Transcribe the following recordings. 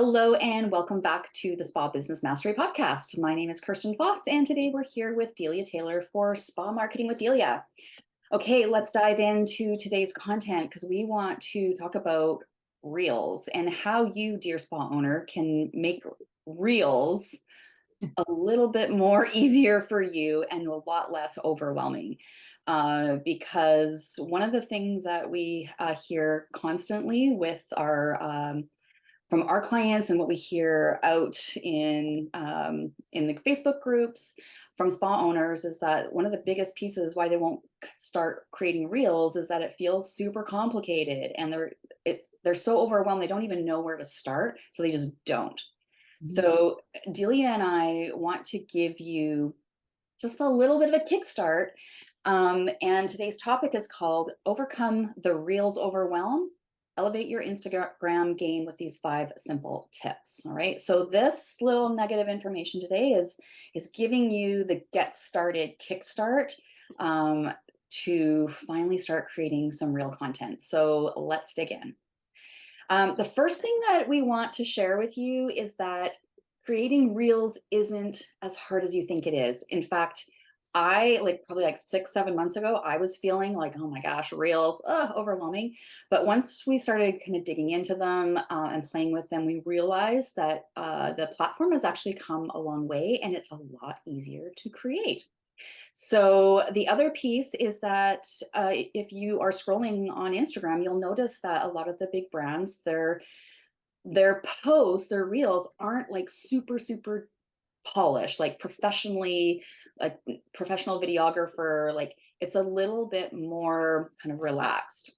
Hello and welcome back to the Spa Business Mastery Podcast. My name is Kirsten Foss, and today we're here with Delia Taylor for Spa Marketing with Delia. Okay, let's dive into today's content because we want to talk about Reels and how you, dear spa owner, can make Reels a little bit more easier for you and a lot less overwhelming. Because one of the things that we hear constantly with our from our clients and what we hear out in the Facebook groups from spa owners is that one of the biggest pieces why they won't start creating reels is that it feels super complicated and they're so overwhelmed they don't even know where to start, so they just don't. Mhm. So Delia and I want to give you just a little bit of a kickstart. And today's topic is called Overcome the Reels Overwhelm. Elevate your Instagram game with these 5 simple tips. All right. So this little nugget of information today is giving you the get started kickstart to finally start creating some real content. So let's dig in. The first thing that we want to share with you is that creating reels isn't as hard as you think it is. In fact, I probably like 6, 7 months ago, I was feeling like, oh my gosh, reels, overwhelming. But once we started kind of digging into them and playing with them, we realized that the platform has actually come a long way and it's a lot easier to create. So the other piece is that if you are scrolling on Instagram, you'll notice that a lot of the big brands, their posts, their reels aren't like super polished, like like professional videographer. Like it's a little bit more kind of relaxed.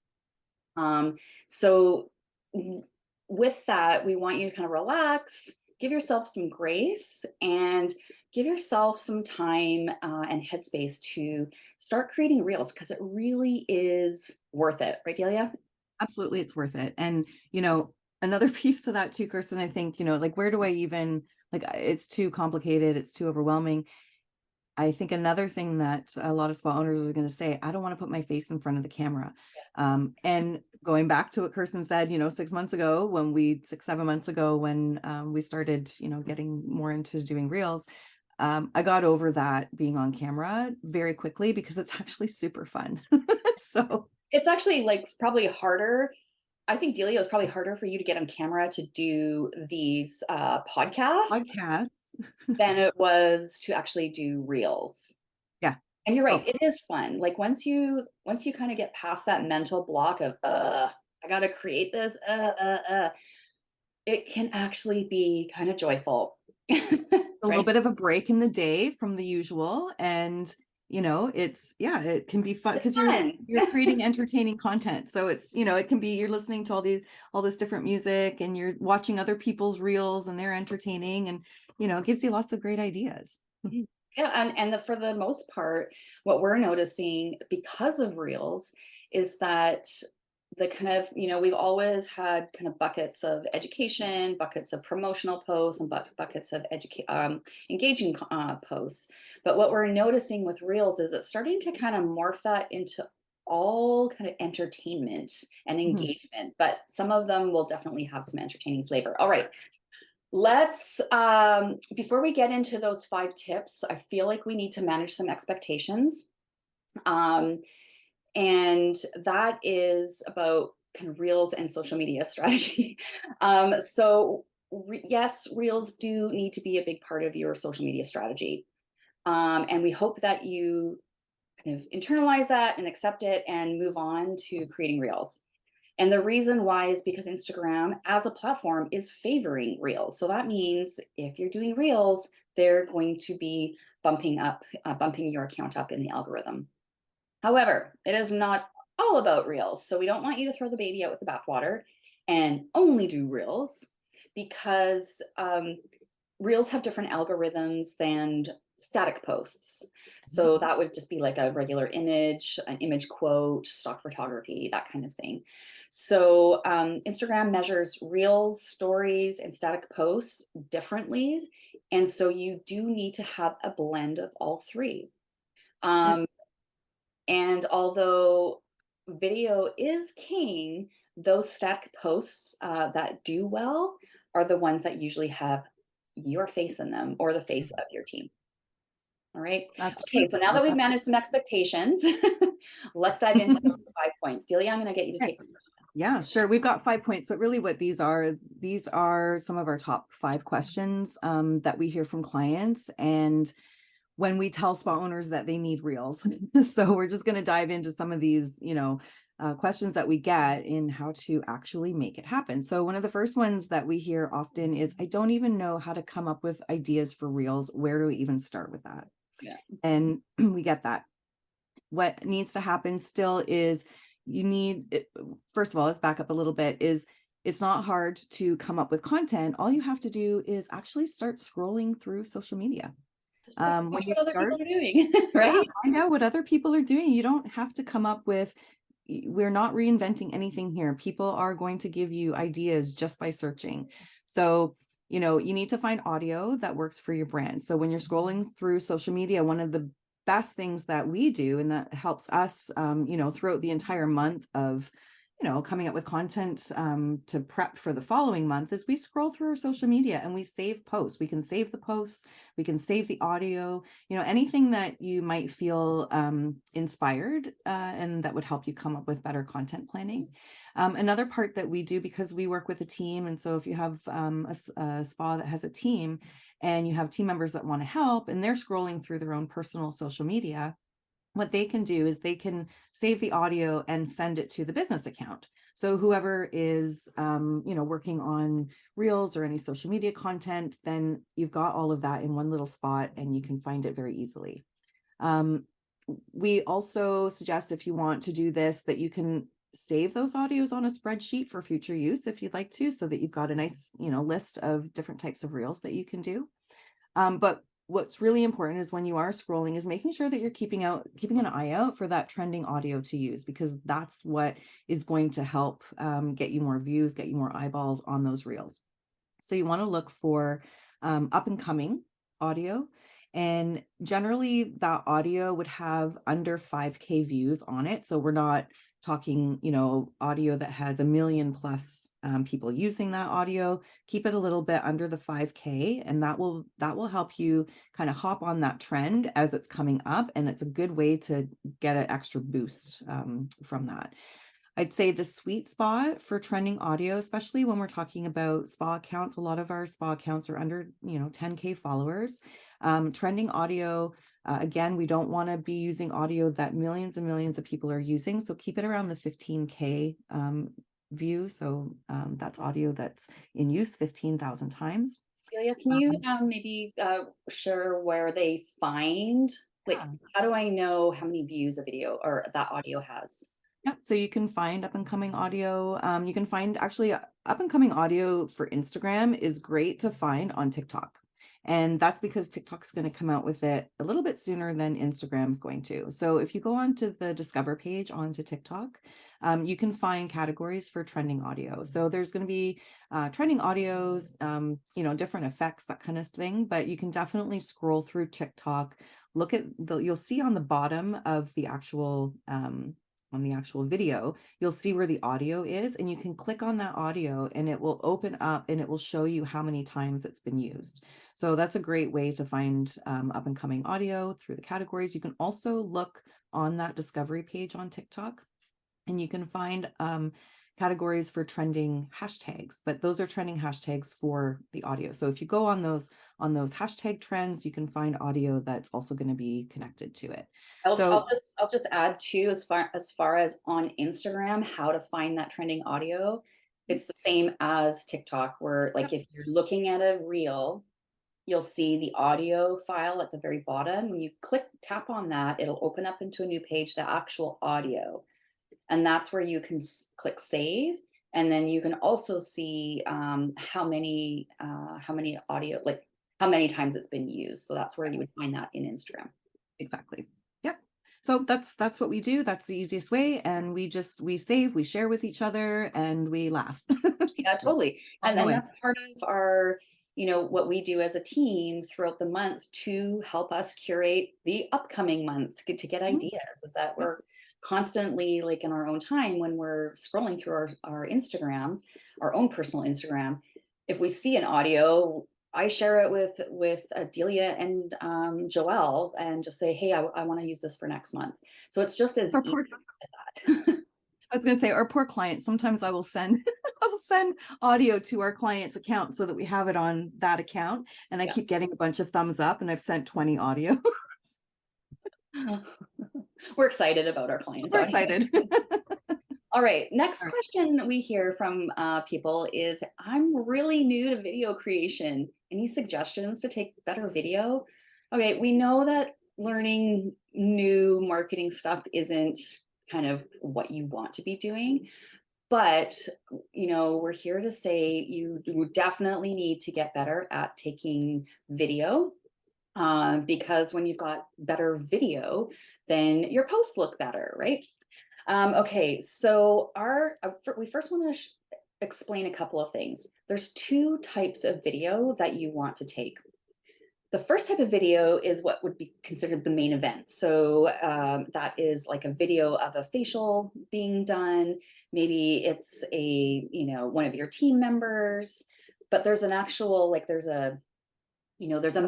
So with that, we want you to kind of relax, give yourself some grace, and give yourself some time and headspace to start creating reels because it really is worth it, right, Delia? Absolutely, it's worth it. And, another piece to that too, Kirsten, I think, like, where do I even, like, it's too complicated, it's too overwhelming. I think another thing that a lot of spa owners are going to say, I don't want to put my face in front of the camera. Yes. And going back to what Kirsten said, 6 months ago, 7 months ago, when we started, getting more into doing reels, I got over that being on camera very quickly because it's actually super fun. So, It's actually like probably harder. I think Delia, is probably harder for you to get on camera to do these podcasts podcast. than it was to actually do reels. Yeah. And you're right, Oh, it is fun. Like once you kind of get past that mental block of I gotta create this, it can actually be kind of joyful. a little Right? bit of a break in the day from the usual. And, it's, yeah, it can be fun It's because you're fun. you're creating entertaining content. So it's, it can be you're listening to all this different music and you're watching other people's reels and they're entertaining and, it gives you lots of great ideas. Yeah, for the most part, what we're noticing because of reels is that the kind of, we've always had kind of buckets of education, buckets of promotional posts, and buckets of engaging posts. But what we're noticing with reels is it's starting to kind of morph that into all kind of entertainment and Mhm. engagement, but some of them will definitely have some entertaining flavor. All right, let's, before we get into those 5 tips, I feel like we need to manage some expectations. Um, and that is about kind of reels and social media strategy. Yes, reels do need to be a big part of your social media strategy. And we hope that you kind of internalize that and accept it and move on to creating reels. And the reason why is because Instagram as a platform is favoring reels. So that means if you're doing reels, they're going to be bumping your account up in the algorithm. However, it is not all about reels. So we don't want you to throw the baby out with the bathwater and only do reels because reels have different algorithms than static posts. So that would just be like a regular image, an image quote, stock photography, that kind of thing. So Instagram measures reels, stories, and static posts differently. And so you do need to have a blend of all three. Yep. Um, and although video is king, those static posts that do well are the ones that usually have your face in them or the face of your team. All right. That's true. Okay. So now that we've managed some expectations, let's dive into those 5 points. Delia, I'm going to get you to Okay. take the first one. Yeah, sure. We've got 5 points, but really what these are some of our top 5 questions that we hear from clients. And when we tell spa owners that they need reels. So we're just going to dive into some of these, questions that we get in how to actually make it happen. So one of the first ones that we hear often is, I don't even know how to come up with ideas for reels. Where do we even start with that? Yeah. And we get that. What needs to happen still is first of all, let's back up a little bit, is it's not hard to come up with content. All you have to do is actually start scrolling through social media. Just watch When you what other people start, are doing, yeah, right? find out what other people are doing. You don't have to come up with, we're not reinventing anything here. People are going to give you ideas just by searching. So, you need to find audio that works for your brand. So when you're scrolling through social media, one of the best things that we do, and that helps us, throughout the entire month of, coming up with content to prep for the following month, is we scroll through our social media and we save posts. We can save the posts, we can save the audio, anything that you might feel inspired and that would help you come up with better content planning. Another part that we do, because we work with a team, and so if you have a spa that has a team and you have team members that want to help and they're scrolling through their own personal social media, what they can do is they can save the audio and send it to the business account. So whoever is, working on reels or any social media content, then you've got all of that in one little spot and you can find it very easily. We also suggest, if you want to do this, that you can save those audios on a spreadsheet for future use if you'd like to, so that you've got a nice, list of different types of reels that you can do. But what's really important is, when you are scrolling, is making sure that you're keeping an eye out for that trending audio to use, because that's what is going to help get you more views, get you more eyeballs on those reels. So you want to look for up and coming audio. And generally that audio would have under 5K views on it. So we're not talking, audio that has 1 million plus people using that audio. Keep it a little bit under the 5K, and that will help you kind of hop on that trend as it's coming up. And it's a good way to get an extra boost from that. I'd say the sweet spot for trending audio, especially when we're talking about spa accounts, a lot of our spa accounts are under, 10K followers. Trending audio, again, we don't want to be using audio that millions and millions of people are using. So keep it around the 15K view. So that's audio that's in use 15,000 times. Delia, can you maybe share where they find, like, Yeah. how do I know how many views a video or that audio has? Yep. So you can find up and coming audio. You can find, actually, up and coming audio for Instagram is great to find on TikTok. And that's because TikTok's going to come out with it a little bit sooner than Instagram's going to. So if you go onto the Discover page onto TikTok, you can find categories for trending audio. So there's going to be trending audios, different effects, that kind of thing. But you can definitely scroll through TikTok, look at you'll see on the bottom of the actual on the actual video, you'll see where the audio is, and you can click on that audio and it will open up and it will show you how many times it's been used. So that's a great way to find up and coming audio through the categories. You can also look on that discovery page on TikTok, and you can find categories for trending hashtags, but those are trending hashtags for the audio. So if you go on those hashtag trends, you can find audio that's also going to be connected to it. So I'll just add too, as far as on Instagram, how to find that trending audio. It's the same as TikTok, where like if you're looking at a reel, you'll see the audio file at the very bottom. When you tap on that, it'll open up into a new page, the actual audio. And that's where you can click save. And then you can also see how many audio, like how many times it's been used. So that's where you would find that in Instagram. exactly. Yep. So that's what we do. That's the easiest way. And we save, we share with each other, and we laugh. Yeah, totally. On And the then way. that's part of our, what we do as a team throughout the month to help us curate the upcoming month, to get Mhm. ideas, is that Yep. we're constantly, like in our own time when we're scrolling through our Instagram, our own personal Instagram, if we see an audio, I share it with Delia and Joelle and just say, hey, I want to use this for next month. So it's just as Our easy poor, as that. I was going to say, our poor clients. Sometimes I will send, I will send audio to our client's account so that we have it on that account. And I Yeah. keep getting a bunch of thumbs up, and I've sent 20 audio. We're excited about our clients We're out here. excited. All right. Next All right. question we hear from people is, I'm really new to video creation. Any suggestions to take better video? Okay, we know that learning new marketing stuff isn't kind of what you want to be doing, but we're here to say you definitely need to get better at taking video, because when you've got better video, then your posts look better, right? Okay, so we first want to explain a couple of things. There's two types of video that you want to take. The first type of video is what would be considered the main event. So that is like a video of a facial being done. Maybe it's one of your team members, but there's an actual there's a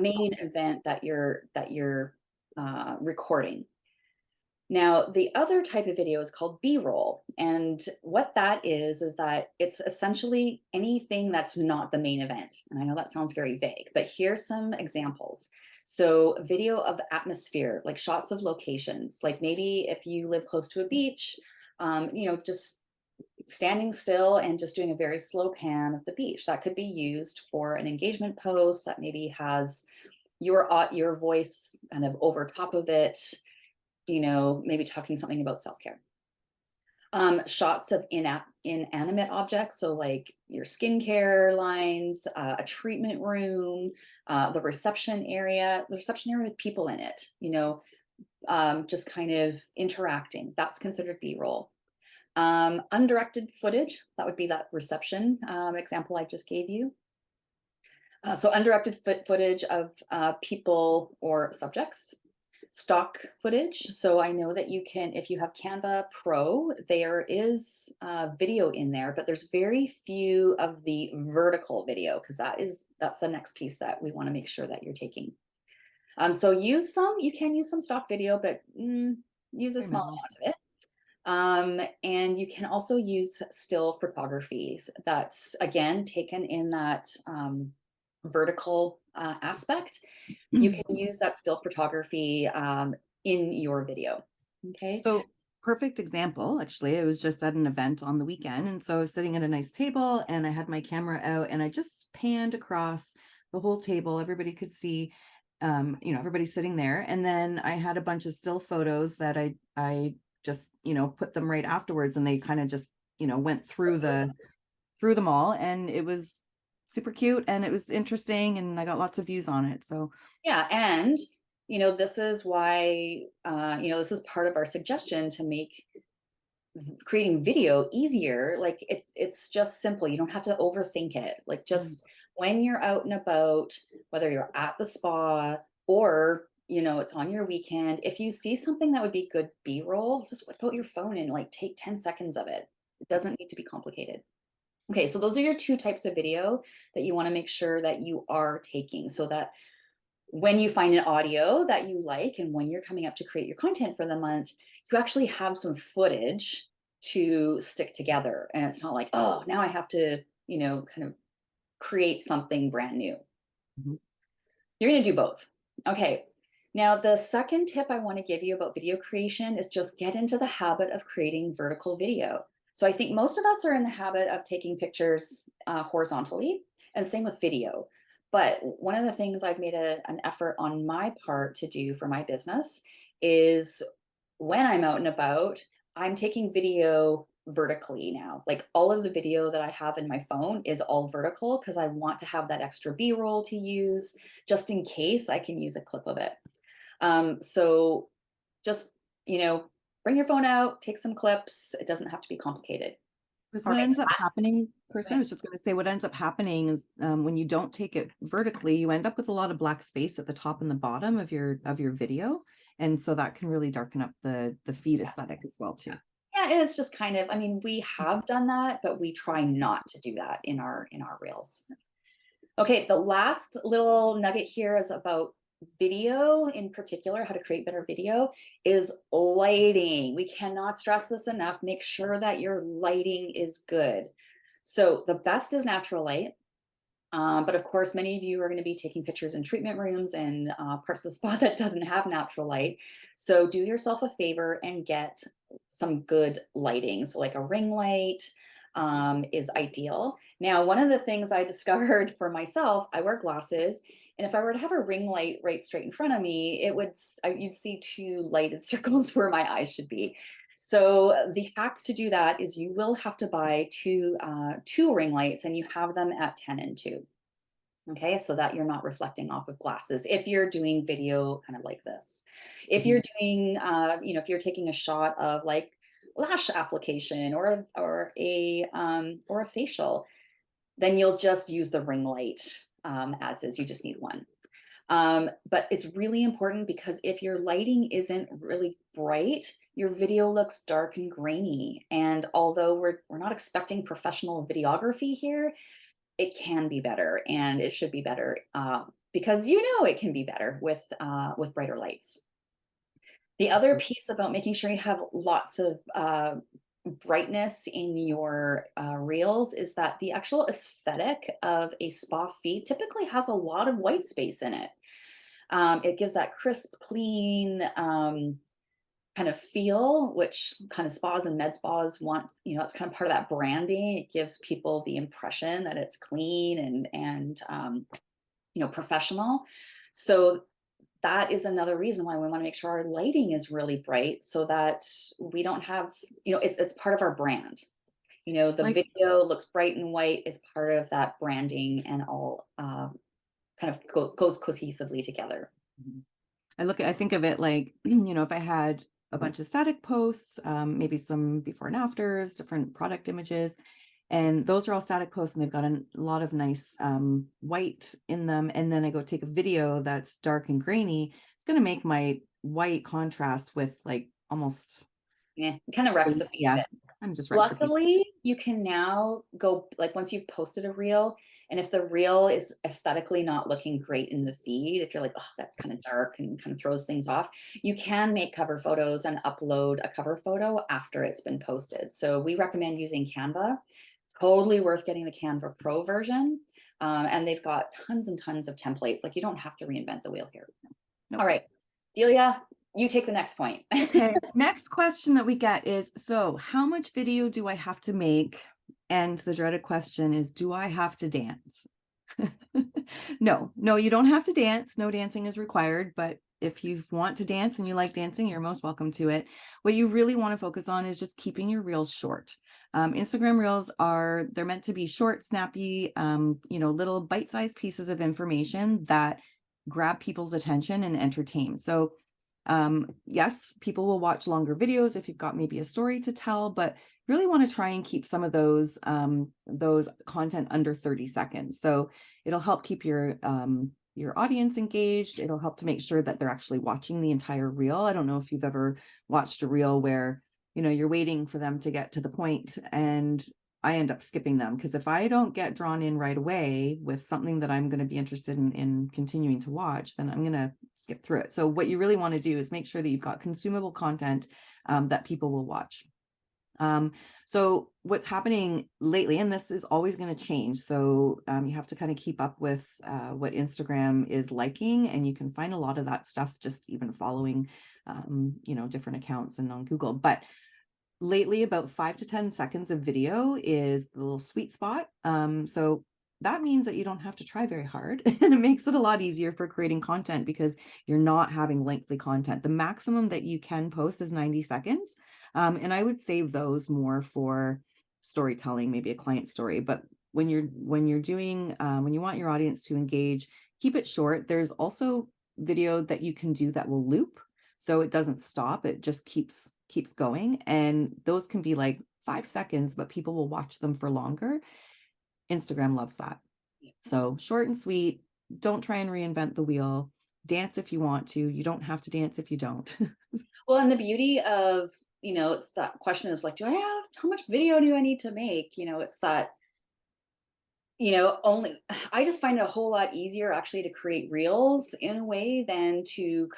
main event that you're recording. Now, the other type of video is called B-roll. And what that is that it's essentially anything that's not the main event. And I know that sounds very vague, but here's some examples. So, video of atmosphere, like shots of locations, like maybe if you live close to a beach, just standing still and just doing a very slow pan of the beach. That could be used for an engagement post that maybe has your voice kind of over top of it, maybe talking something about self-care. Shots of inanimate objects, so like your skincare lines, a treatment room, the reception area with people in it, just kind of interacting. That's considered B-roll. Undirected footage, that would be that reception example I just gave you. So undirected footage of people or subjects. Stock footage. So I know that you can, if you have Canva Pro, there is video in there, but there's very few of the vertical video, because that's the next piece that we want to make sure that you're taking. So you can use some stock video, but use a Very small minimal. amount of it. And you can also use still photography that's again taken in that vertical aspect. You can use that still photography in your video. Okay. So, perfect example. Actually, I was just at an event on the weekend. And so I was sitting at a nice table and I had my camera out and I just panned across the whole table. Everybody could see, everybody sitting there. And then I had a bunch of still photos that I just, put them right afterwards, and they kind of just, went through them all. And it was super cute and it was interesting. And I got lots of views on it. So, Yeah, and this is why this is part of our suggestion to make creating video easier. Like it's just simple. You don't have to overthink it. Like mm, just when you're out and about, whether you're at the spa or it's on your weekend, if you see something that would be good B-roll, just whip out your phone and like take 10 seconds of it. It doesn't need to be complicated. Okay, so those are your two types of video that you want to make sure that you are taking, so that when you find an audio that you like and when you're coming up to create your content for the month, you actually have some footage to stick together. And it's not like, oh, now I have to, kind of create something brand new. mhm. You're going to do both. Okay. Now, the second tip I want to give you about video creation is just get into the habit of creating vertical video. So I think most of us are in the habit of taking pictures horizontally, and same with video. But one of the things I've made an effort on my part to do for my business is when I'm out and about, I'm taking video vertically now. Like all of the video that I have in my phone is all vertical because I want to have that extra B-roll to use just in case I can use a clip of it. So just, you know, bring your phone out, take some clips. It doesn't have to be complicated. Because All what right. ends up happening, Go Kirsten, I ahead. was just going to say, what ends up happening is when you don't take it vertically, you end up with a lot of black space at the top and the bottom of your video, and so that can really darken up the feed Yeah. aesthetic as well too. Yeah, it is just kind of, I mean, we have done that, but we try not to do that in our reels. Okay, the last little nugget here is about video in particular, how to create better video is lighting. We cannot stress this enough. Make sure that your lighting is good. So the best is natural light. But of course, many of you are going to be taking pictures in treatment rooms and parts of the spa that doesn't have natural light. So do yourself a favor and get some good lighting. So like a ring light is ideal. Now, one of the things I discovered for myself, I wear glasses. And if I were to have a ring light right straight in front of me, you'd see two lighted circles where my eyes should be. So the hack to do that is you will have to buy two ring lights, and you have them at 10 and 2. Okay, so that you're not reflecting off of glasses if you're doing video kind of like this. If Mhm. you're doing, if you're taking a shot of like lash application or a facial, then you'll just use the ring light as is. You just need one. But it's really important because if your lighting isn't really bright, your video looks dark and grainy. And although we're not expecting professional videography here, it can be better, and it should be better because it can be better with brighter lights. The other Absolutely. piece about making sure you have lots of brightness in your reels is that the actual aesthetic of a spa feed typically has a lot of white space in it. It gives that crisp, clean kind of feel, which kind of spas and med spas want. It's kind of part of that branding. It gives people the impression that it's clean and professional. So that is another reason why we want to make sure our lighting is really bright so that we don't have, it's part of our brand. The Like, video looks bright and white is part of that branding, and all kind of goes cohesively together. mhm. I think of it like, if I had a bunch of static posts, maybe some before and afters, different product images, and those are all static posts and they've got a lot of nice white in them. And then I go take a video that's dark and grainy. It's going to make my white contrast with like almost, Yeah, it kind of wrecks the feed a yeah, bit. I'm just recipe. Luckily, you can now go like once you've posted a reel, and if the reel is aesthetically not looking great in the feed, if you're like, oh, that's kind of dark and kind of throws things off, you can make cover photos and upload a cover photo after it's been posted. So we recommend using Canva. Totally worth getting the Canva Pro version. And they've got tons and tons of templates. Like you don't have to reinvent the wheel here. All Nope. right, Delia, you take the next point. Okay. Next question that we get is, so how much video do I have to make? And the dreaded question is, do I have to dance? No, you don't have to dance. No dancing is required, but if you want to dance and you like dancing, you're most welcome to it. What you really want to focus on is just keeping your reels short. Instagram reels they're meant to be short, snappy, little bite-sized pieces of information that grab people's attention and entertain. So yes, people will watch longer videos if you've got maybe a story to tell, but really want to try and keep some of those content under 30 seconds. So it'll help keep your audience engaged. It'll help to make sure that they're actually watching the entire reel. I don't know if you've ever watched a reel where, you're waiting for them to get to the point and I end up skipping them, because if I don't get drawn in right away with something that I'm going to be interested in continuing to watch, then I'm going to skip through it. So what you really want to do is make sure that you've got consumable content that people will watch. So what's happening lately, and this is always going to change. So you have to kind of keep up with what Instagram is liking, and you can find a lot of that stuff just even following, different accounts and on Google. But lately, about 5 to 10 seconds of video is the little sweet spot. So that means that you don't have to try very hard, and it makes it a lot easier for creating content because you're not having lengthy content. The maximum that you can post is 90 seconds. And I would save those more for storytelling, maybe a client story. But when you're doing when you want your audience to engage, keep it short. There's also video that you can do that will loop, so it doesn't stop. It just keeps going, and those can be like 5 seconds, but people will watch them for longer. Instagram loves that. So short and sweet. Don't try and reinvent the wheel. Dance if you want to. You don't have to dance if you don't. Well, and the beauty of, it's that question is like, how much video do I need to make? It's that only I just find it a whole lot easier actually to create reels in a way than to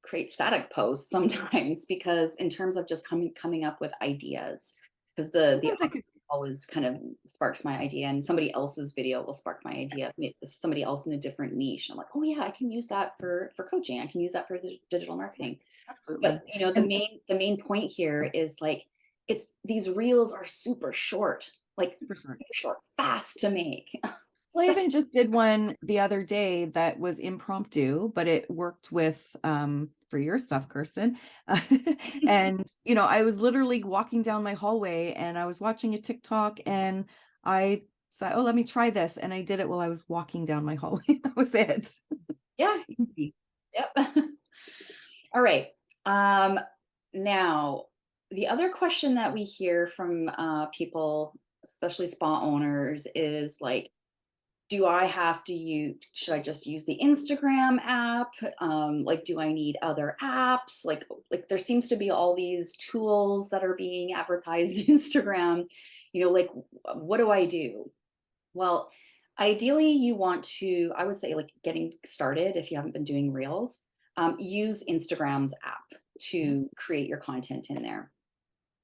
create static posts sometimes because in terms of just coming up with ideas because the Sometimes I audio could always kind of sparks my idea and somebody else's video will spark my idea. Maybe it's somebody else in a different niche. I'm like, oh yeah, I can use that for coaching. I can use that for digital marketing. But, absolutely. the And main point here is, like, it's these reels are super short, like, super short. super short, fast to make. Well, I So even just did one the other day that was impromptu, but it worked with for your stuff, Kirsten. And I was literally walking down my hallway and I was watching a TikTok and I said, "Oh, let me try this." And I did it while I was walking down my hallway. That was it. yeah, Easy. yep. All right. Um, now, the other question that we hear from, people, especially spa owners, is, like, do I have to use should I just use the Instagram app? Like, do I need other apps? Like there seems to be all these tools that are being advertised in Instagram. Like what do I do? Well, ideally you want to, I would say like getting started if you haven't been doing reels, use Instagram's app Yeah. to create your content in there.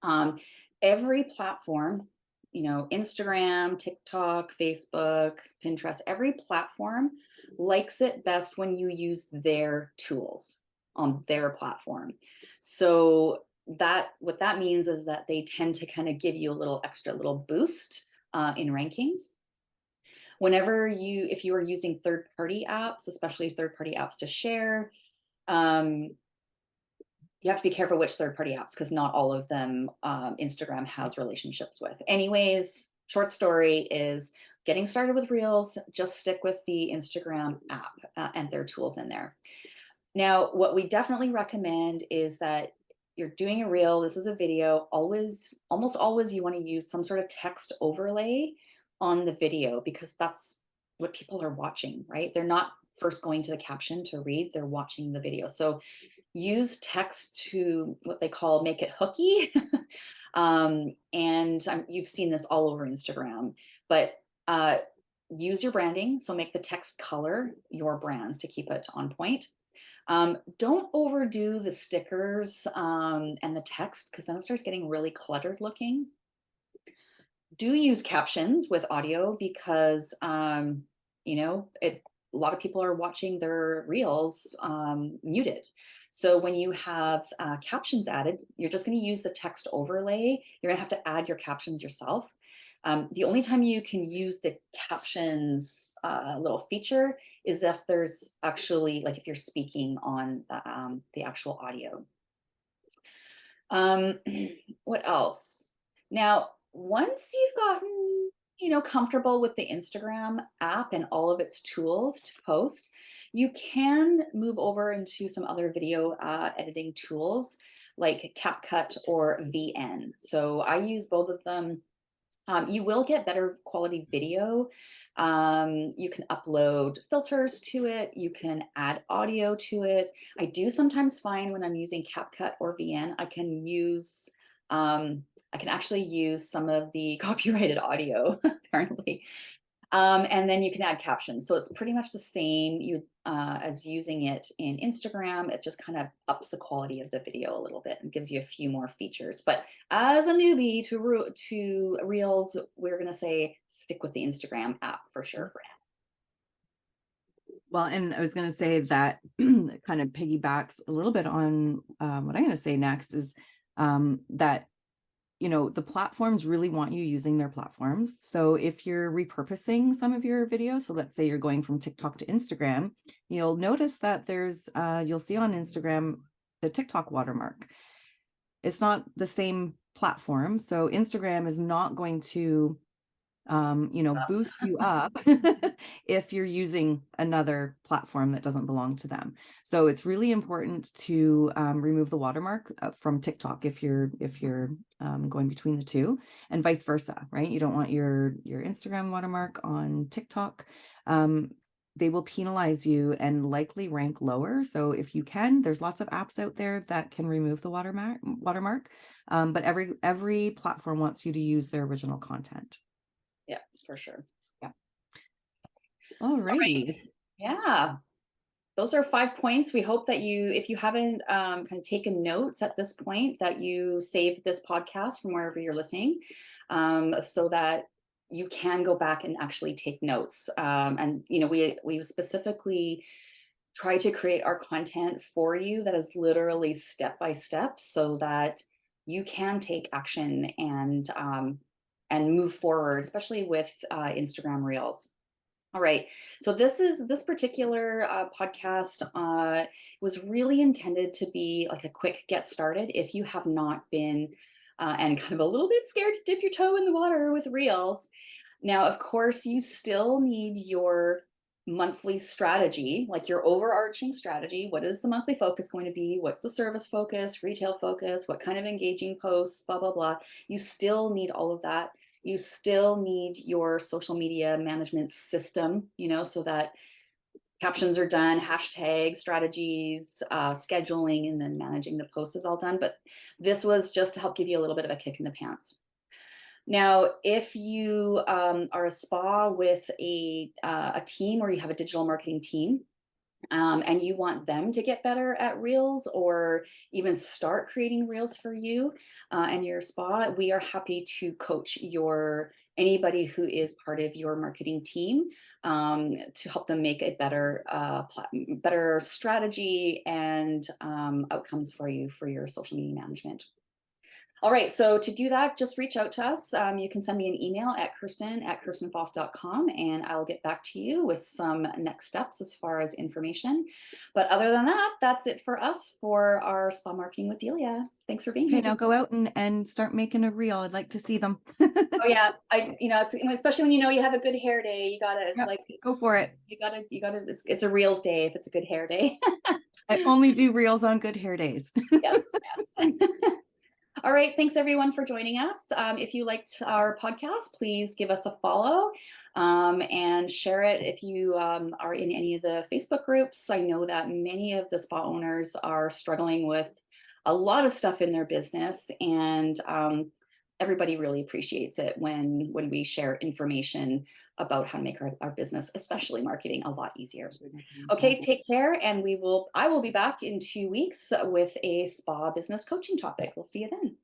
Um, every platform, Instagram, TikTok, Facebook, Pinterest, every platform likes it best when you use their tools on their platform. So that what that means is that they tend to kind of give you a little extra little boost in rankings. If you are using third party apps, especially third party apps to share, um, you have to be careful which third party apps because not all of them Instagram has relationships with. Anyways, short story is getting started with Reels, just stick with the Instagram app and their tools in there. Now, what we definitely recommend is that you're doing a reel, this is a video, almost always you want to use some sort of text overlay on the video because that's what people are watching, right? They're not first going to the caption to read, they're watching the video. So use text to what they call make it hooky. And you've seen this all over Instagram, but use your branding. So make the text color your brands to keep it on point. Don't overdo the stickers and the text because then it starts getting really cluttered looking. Do use captions with audio because a lot of people are watching their reels muted. So when you have captions added, you're just going to use the text overlay. You're going to have to add your captions yourself. The only time you can use the captions little feature is if there's actually like if you're speaking on the actual audio. Um, what else? Now, once you've gotten, comfortable with the Instagram app and all of its tools to post, you can move over into some other video editing tools like CapCut or VN. So I use both of them. You will get better quality video. You can upload filters to it. You can add audio to it. I do sometimes find when I'm using CapCut or VN, I can actually use some of the copyrighted audio apparently. And then you can add captions. So it's pretty much the same as using it in Instagram. It just kind of ups the quality of the video a little bit and gives you a few more features. But as a newbie to Reels, we're going to say stick with the Instagram app for sure for Well, and I was going to say that kind of piggybacks a little bit on what I'm going to say next is that the platforms really want you using their platforms. So if you're repurposing some of your videos, so let's say you're going from TikTok to Instagram, you'll notice that you'll see on Instagram the TikTok watermark. It's not the same platform. So Instagram is not going to boost you up if you're using another platform that doesn't belong to them. So it's really important to remove the watermark from TikTok if you're going between the two, and vice versa, right? You don't want your Instagram watermark on TikTok. They will penalize you and likely rank lower. So if you can, there's lots of apps out there that can remove the watermark. But every platform wants you to use their original content. yeah. for sure. Yeah. All All righty. right. Yeah. Those are 5 points. We hope that you, if you haven't kind of taken notes at this point, that you save this podcast from wherever you're listening, so that you can go back and actually take notes. And we specifically try to create our content for you that is literally step by step, so that you can take action and move forward, especially with Instagram Reels. All right. So this particular podcast was really intended to be like a quick get started if you have not been and kind of a little bit scared to dip your toe in the water with Reels. Now, of course, you still need your monthly strategy, like your overarching strategy. What is the monthly focus going to be? What's the service focus, retail focus? What kind of engaging posts? Blah, blah, blah. You still need all of that. You still need your social media management system, so that captions are done, hashtags, strategies, scheduling, and then managing the posts is all done. But this was just to help give you a little bit of a kick in the pants. Now, if you are a spa with a team, or you have a digital marketing team, and you want them to get better at Reels, or even start creating Reels for you and your spa, we are happy to coach anybody who is part of your marketing team, to help them make a better strategy and outcomes for you for your social media management. All right, so to do that, just reach out to us. You can send me an email at kirsten@kirstenfoss.com, and I'll get back to you with some next steps as far as information. But other than that, that's it for us for our Spa Marketing with Delia. Thanks for being Okay, here now today. go out and start making a reel. I'd like to see them. Oh yeah, especially when you have a good hair day, you gotta. It's Yep, like go for it. you gotta. It's a Reels day if it's a good hair day. I only do reels on good hair days. Yes, yes. All right. Thanks everyone for joining us. If you liked our podcast, please give us a follow and share it if you are in any of the Facebook groups. I know that many of the spa owners are struggling with a lot of stuff in their business, and everybody really appreciates it when we share information about how to make our business, especially marketing, a lot easier. Okay, take care, and I will be back in 2 weeks with a spa business coaching topic. We'll see you then.